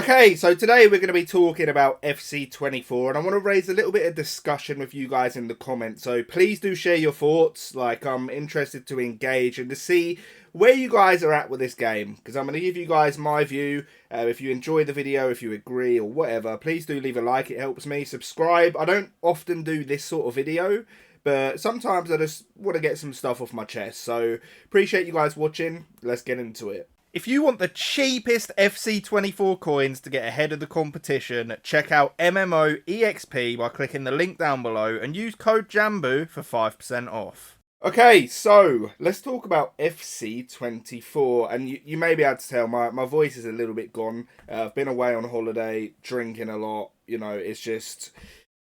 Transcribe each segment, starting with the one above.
Okay, so today we're going to be talking about FC24, and I want to raise a little bit of discussion with you guys in the comments. So please do share your thoughts. Like, I'm interested to engage and to see where you guys are at with this game, because I'm going to give you guys my view. If you enjoy the video, if you agree or whatever, please do leave a like. It helps me. Subscribe. I don't often do this sort of video, but sometimes I just want to get some stuff off my chest. So appreciate you guys watching. Let's get into it. If you want the cheapest FC24 coins to get ahead of the competition, check out MMOEXP by clicking the link down below and use code JambooUK for 5% off. Okay, so let's talk about FC24, and you may be able to tell my voice is a little bit gone. I've been away on holiday, drinking a lot, you know, it's just,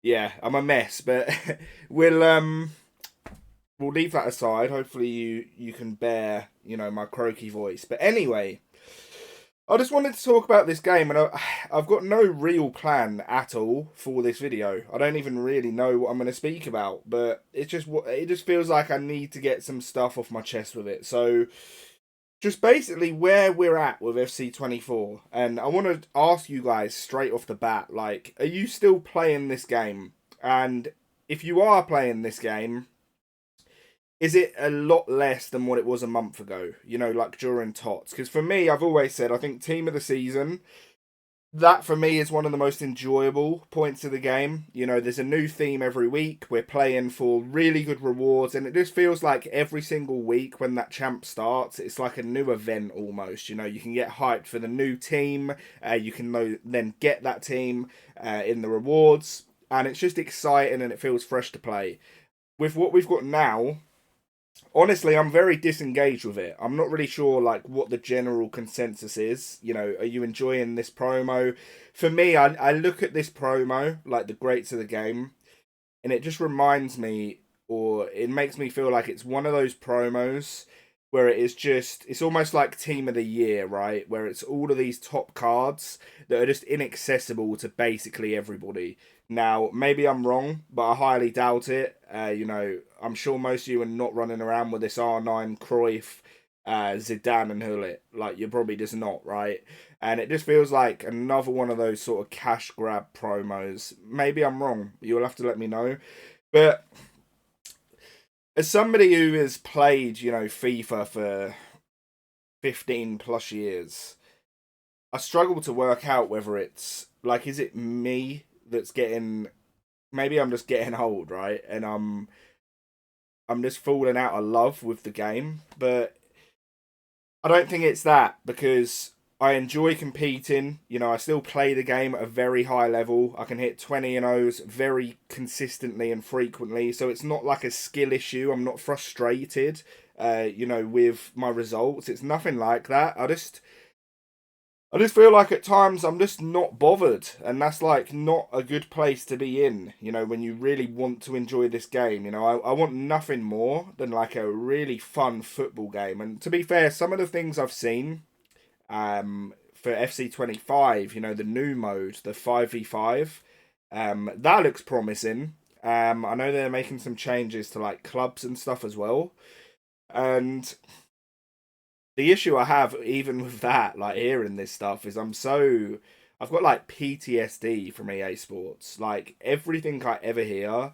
yeah, I'm a mess, but we'll leave that aside. Hopefully you can bear, you know, my croaky voice. But anyway, I just wanted to talk about this game, and I've got no real plan at all for this video. I don't even really know what I'm going to speak about, but it just feels like I need to get some stuff off my chest with it. So just basically where we're at with FC24, and I want to ask you guys straight off the bat, like, are you still playing this game? And if you are playing this game, is it a lot less than what it was a month ago? You know, like during TOTS? Because for me, I've always said, I think Team of the Season, that for me is one of the most enjoyable points of the game. You know, there's a new theme every week. We're playing for really good rewards. And it just feels like every single week when that champ starts, it's like a new event almost. You know, you can get hyped for the new team. You can then get that team in the rewards. And it's just exciting and it feels fresh to play. With what we've got now, honestly, I'm very disengaged with it. I'm not really sure, like, what the general consensus is. You know, are you enjoying this promo? For me, I look at this promo, like, the greats of the game, and it just reminds me, or it makes me feel like it's one of those promos where it is just, it's almost like Team of the Year, right? Where it's all of these top cards that are just inaccessible to basically everybody. Now, maybe I'm wrong, but I highly doubt it. You know, I'm sure most of you are not running around with this R9, Cruyff, Zidane and Hullet. Like, you're probably just not, right? And it just feels like another one of those sort of cash grab promos. Maybe I'm wrong. You'll have to let me know. But as somebody who has played, you know, FIFA for 15 plus years, I struggle to work out whether it's, like, is it me that's getting, maybe I'm just getting old, right? And I'm just falling out of love with the game. But I don't think it's that, because I enjoy competing. You know, I still play the game at a very high level. I can hit 20 and O's very consistently and frequently. So it's not like a skill issue. I'm not frustrated, you know, with my results. It's nothing like that. I just feel like at times I'm just not bothered, and that's like not a good place to be in, you know, when you really want to enjoy this game. You know, I want nothing more than like a really fun football game. And to be fair, some of the things I've seen for FC25, you know, the new mode, the 5v5, that looks promising. I know they're making some changes to like clubs and stuff as well. And the issue I have even with that, like hearing this stuff, is I've got like PTSD from EA Sports. Like everything I ever hear,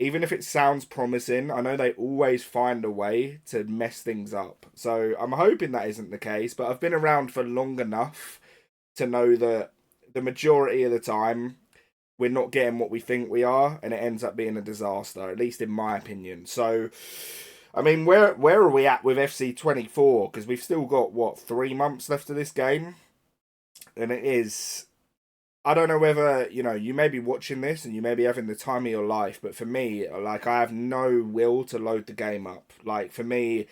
even if it sounds promising, I know they always find a way to mess things up. So I'm hoping that isn't the case, but I've been around for long enough to know that the majority of the time we're not getting what we think we are, and it ends up being a disaster, at least in my opinion. So I mean, where are we at with FC24? Because we've still got, what, 3 months left of this game? And it is, I don't know whether, you know, you may be watching this and you may be having the time of your life, but for me, like, I have no will to load the game up. Like, for me,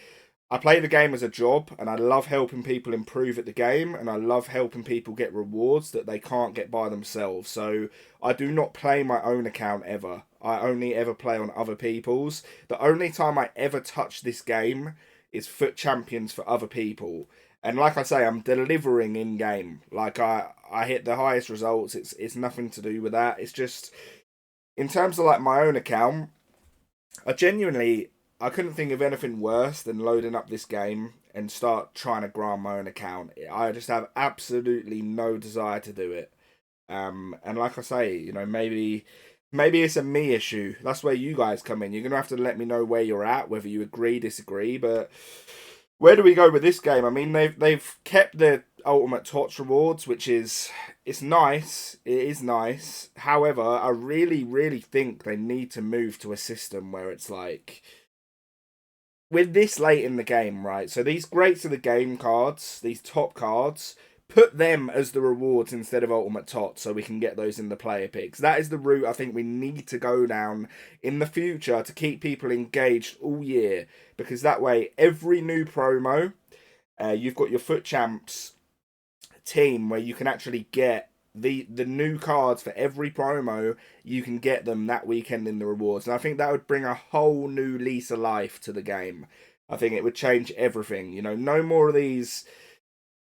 I play the game as a job, and I love helping people improve at the game, and I love helping people get rewards that they can't get by themselves. So I do not play my own account ever. I only ever play on other people's. The only time I ever touch this game is FUT Champions for other people. And like I say, I'm delivering in game. Like I hit the highest results. It's nothing to do with that. It's just, in terms of like my own account, I couldn't think of anything worse than loading up this game and start trying to grind my own account. I just have absolutely no desire to do it. And like I say, you know, maybe it's a me issue. That's where you guys come in. You're gonna have to let me know where you're at, whether you agree, disagree. But where do we go with this game? I mean, they've kept the ultimate tots rewards, which is it's nice. It is nice. However, I really think they need to move to a system where it's like with this late in the game, right? So these greats of the game cards, these top cards, put them as the rewards instead of ultimate tots so we can get those in the player picks. That is the route I think we need to go down in the future to keep people engaged all year, because that way every new promo, you've got your Foot Champs team where you can actually get the new cards for every promo. You can get them that weekend in the rewards, and I think that would bring a whole new lease of life to the game. I think it would change everything. You know, no more of these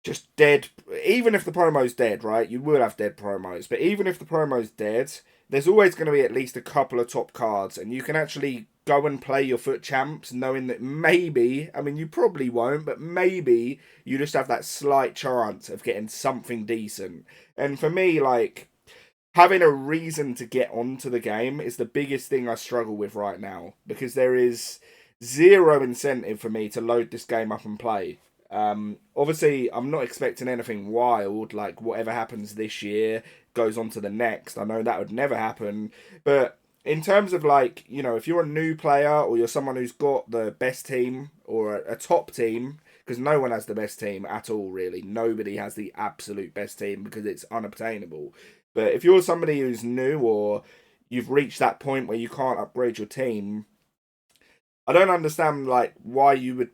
just dead. Even if the promo's dead, right? You will have dead promos, but even if the promo's dead, there's always going to be at least a couple of top cards, and you can actually go and play your Foot Champs knowing that maybe, I mean, you probably won't, but maybe you just have that slight chance of getting something decent. And for me, like, having a reason to get onto the game is the biggest thing I struggle with right now, because there is zero incentive for me to load this game up and play. Obviously, I'm not expecting anything wild, like whatever happens this year goes on to the next. I know that would never happen, but in terms of, like, you know, if you're a new player or you're someone who's got the best team or a top team, because no one has the best team at all, really. Nobody has the absolute best team because it's unobtainable. But if you're somebody who's new or you've reached that point where you can't upgrade your team, I don't understand, like, why you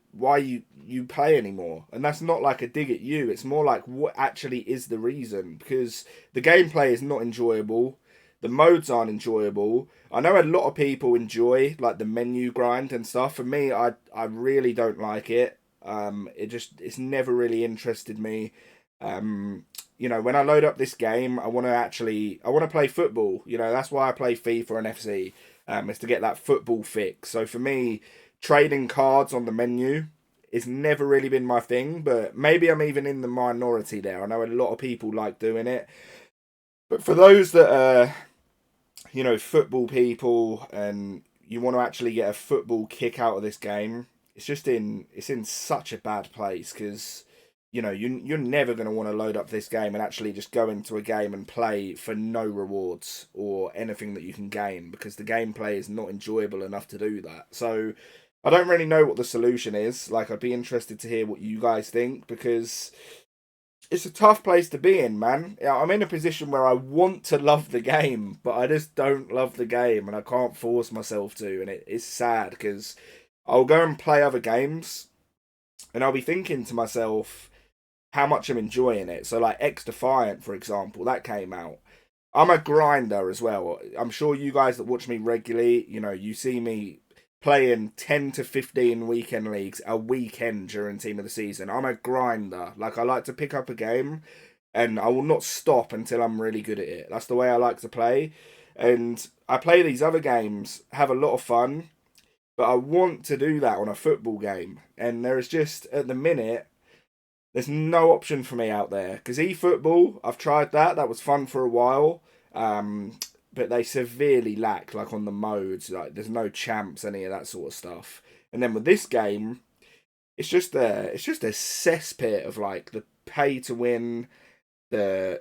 play anymore. And that's not like a dig at you. It's more like what actually is the reason, because the gameplay is not enjoyable. The modes aren't enjoyable. I know a lot of people enjoy, like, the menu grind and stuff. For me, I really don't like it. It's never really interested me. You know, when I load up this game, I want to play football. You know, that's why I play FIFA and FC. Is to get that football fix. So for me, trading cards on the menu it's never really been my thing, but maybe I'm even in the minority there. I know a lot of people like doing it. But for those that are, you know, football people and you want to actually get a football kick out of this game, it's in such a bad place, because you know you're never going to want to load up this game and actually just go into a game and play for no rewards or anything that you can gain, because the gameplay is not enjoyable enough to do that. So I don't really know what the solution is. Like, I'd be interested to hear what you guys think, because it's a tough place to be in, man. I'm in a position where I want to love the game, but I just don't love the game, and I can't force myself to, and it's sad, because I'll go and play other games, and I'll be thinking to myself how much I'm enjoying it. So, like, X Defiant, for example, that came out. I'm a grinder as well. I'm sure you guys that watch me regularly, you know, you see me playing 10 to 15 weekend leagues a weekend during team of the season. I'm a grinder. Like, I like to pick up a game and I will not stop until I'm really good at it. That's the way I like to play. And I play these other games, have a lot of fun, but I want to do that on a football game. And there is just, at the minute, there's no option for me out there. Because eFootball, I've tried that. That was fun for a while. But they severely lack, like, on the modes. Like, there's no champs, any of that sort of stuff. And then with this game, it's just a cesspit of, like, the pay to win, it's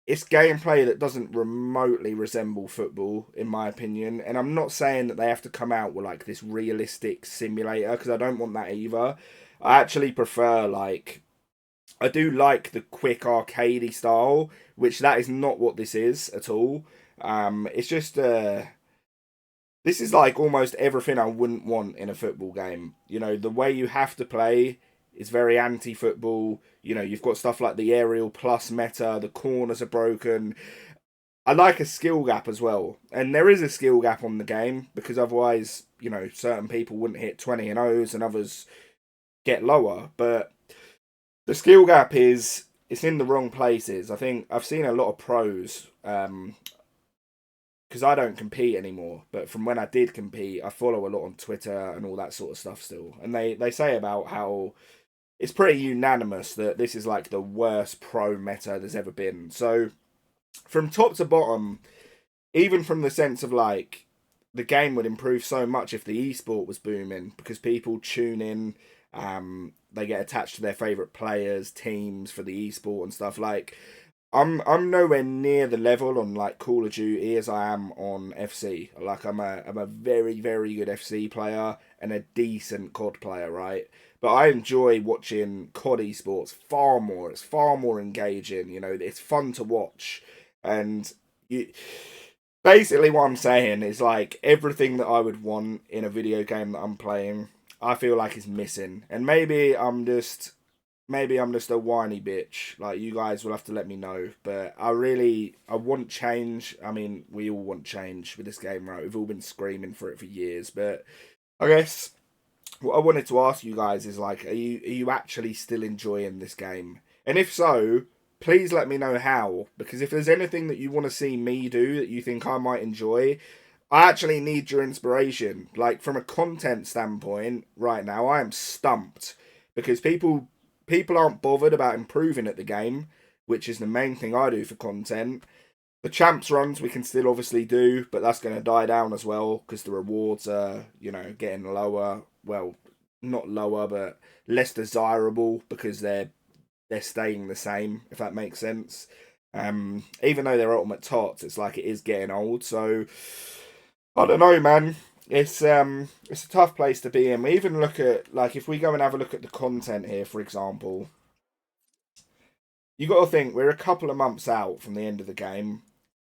gameplay that doesn't remotely resemble football, in my opinion. And I'm not saying that they have to come out with, like, this realistic simulator, because I don't want that either. I actually prefer, like, I do like the quick arcadey style, which that is not what this is at all. It's just this is like almost everything I wouldn't want in a football game. You know, the way you have to play is very anti-football. You know, you've got stuff like the aerial plus meta, the corners are broken. I like a skill gap as well, and there is a skill gap on the game, because otherwise, you know, certain people wouldn't hit 20 and O's and others get lower. But the skill gap it's in the wrong places. I think I've seen a lot of pros because I don't compete anymore, but from when I did compete, I follow a lot on Twitter and all that sort of stuff still. And they say about how it's pretty unanimous that this is like the worst pro meta there's ever been. So from top to bottom, even from the sense of like the game would improve so much if the esport was booming because people tune in, they get attached to their favorite players, teams for the esport and stuff. Like I'm nowhere near the level on like Call of Duty as I am on FC. Like I'm a very very good FC player and a decent COD player, right? But I enjoy watching COD esports far more. It's far more engaging. You know, it's fun to watch, and you basically what I'm saying is like everything that I would want in a video game that I'm playing, I feel like is missing. And maybe I'm just a whiny bitch. Like you guys will have to let me know. But I want change. I mean, we all want change with this game, right? We've all been screaming for it for years. But I guess what I wanted to ask you guys is like, are you actually still enjoying this game? And if so, please let me know how. Because if there's anything that you want to see me do that you think I might enjoy, I actually need your inspiration. Like from a content standpoint, right now I am stumped because people aren't bothered about improving at the game, which is the main thing I do for content. The champs runs we can still obviously do, but that's going to die down as well because the rewards are, getting lower. Well, not lower, but less desirable because they're staying the same, if that makes sense. Even though they're ultimate tots, it's like it is getting old. So I don't know, man. It's a tough place to be in. We even look at like if we go and have a look at the content here, for example, you got to think we're a couple of months out from the end of the game.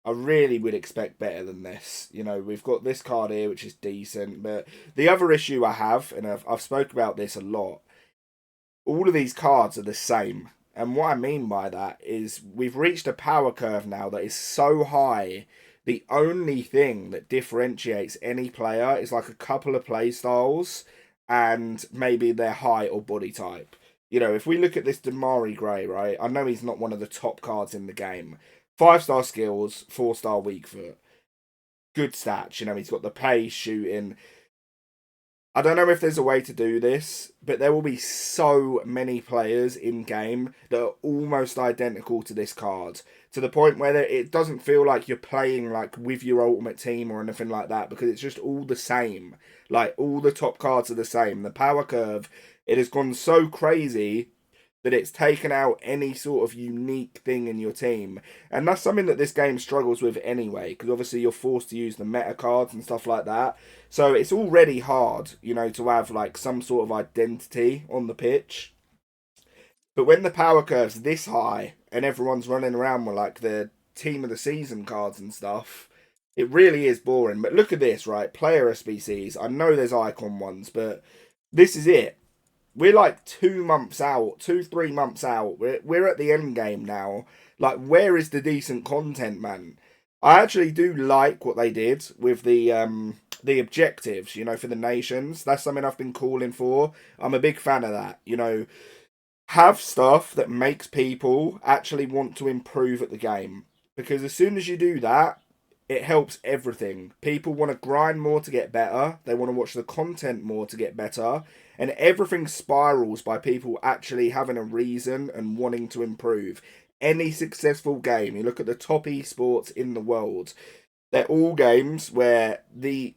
I really would expect better than this. You know, we've got this card here, which is decent, but the other issue I have, and I've spoke about this a lot, all of these cards are the same. And what I mean by that is we've reached a power curve now that is so high. The only thing that differentiates any player is like a couple of play styles and maybe their height or body type. You know, if we look at this Damari Gray, right? I know he's not one of the top cards in the game. 5-star skills, 4-star weak foot. Good stats, you know, he's got the pace, shooting. I don't know if there's a way to do this, but there will be so many players in game that are almost identical to this card. To the point where it doesn't feel like you're playing like with your ultimate team or anything like that, because it's just all the same. Like all the top cards are the same. The power curve, it has gone so crazy that it's taken out any sort of unique thing in your team. And that's something that this game struggles with anyway, because obviously you're forced to use the meta cards and stuff like that. So it's already hard, you know, to have like some sort of identity on the pitch. But when the power curve's this high and everyone's running around with like the team of the season cards and stuff, it really is boring. But look at this, right? Player SBCs. I know there's icon ones, but this is it. We're like 2 months out, 3 months out. We're at the end game now. Like, where is the decent content, man? I actually do like what they did with the objectives, you know, for the nations. That's something I've been calling for. I'm a big fan of that. You know, have stuff that makes people actually want to improve at the game. Because as soon as you do that, it helps everything. People want to grind more to get better. They want to watch the content more to get better. And everything spirals by people actually having a reason and wanting to improve. Any successful game, you look at the top esports in the world, they're all games where the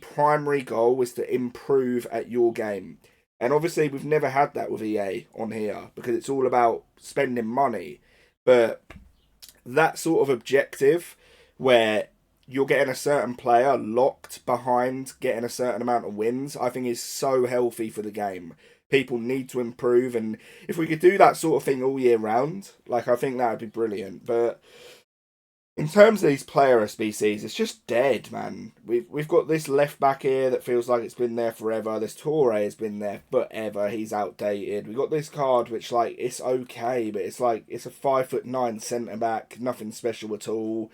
primary goal is to improve at your game. And obviously we've never had that with EA on here because it's all about spending money. But that sort of objective where you're getting a certain player locked behind getting a certain amount of wins, I think is so healthy for the game. People need to improve, and if we could do that sort of thing all year round, like I think that would be brilliant. But in terms of these player SBCs, it's just dead, man. We've got this left back here that feels like it's been there forever. This Torre has been there forever. He's outdated. We got this card which like it's okay, but it's like it's a 5'9" centre back, nothing special at all.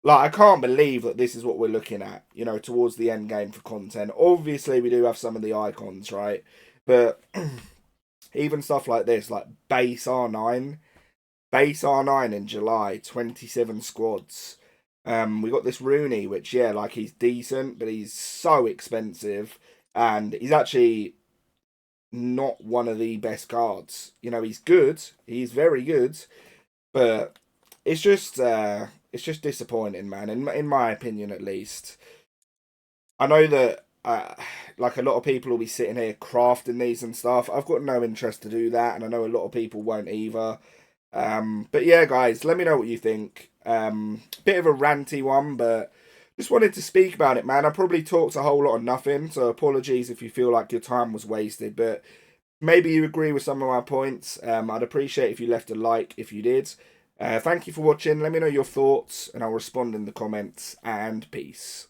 Like, I can't believe that this is what we're looking at, you know, towards the end game for content. Obviously, we do have some of the icons, right? But even stuff like this, like base R9 in July, 27 squads. We got this Rooney, which, yeah, like, he's decent, but he's so expensive. And he's actually not one of the best cards. You know, he's good. He's very good. But it's just disappointing, man, in my opinion, at least. I know that like a lot of people will be sitting here crafting these and stuff. I've got no interest to do that, and I know a lot of people won't either. But yeah, guys, let me know what you think. Bit of a ranty one, but just wanted to speak about it, man. I probably talked a whole lot of nothing, so apologies if you feel like your time was wasted, but maybe you agree with some of my points. I'd appreciate if you left a like if you did. Thank you for watching. Let me know your thoughts, and I'll respond in the comments, and peace.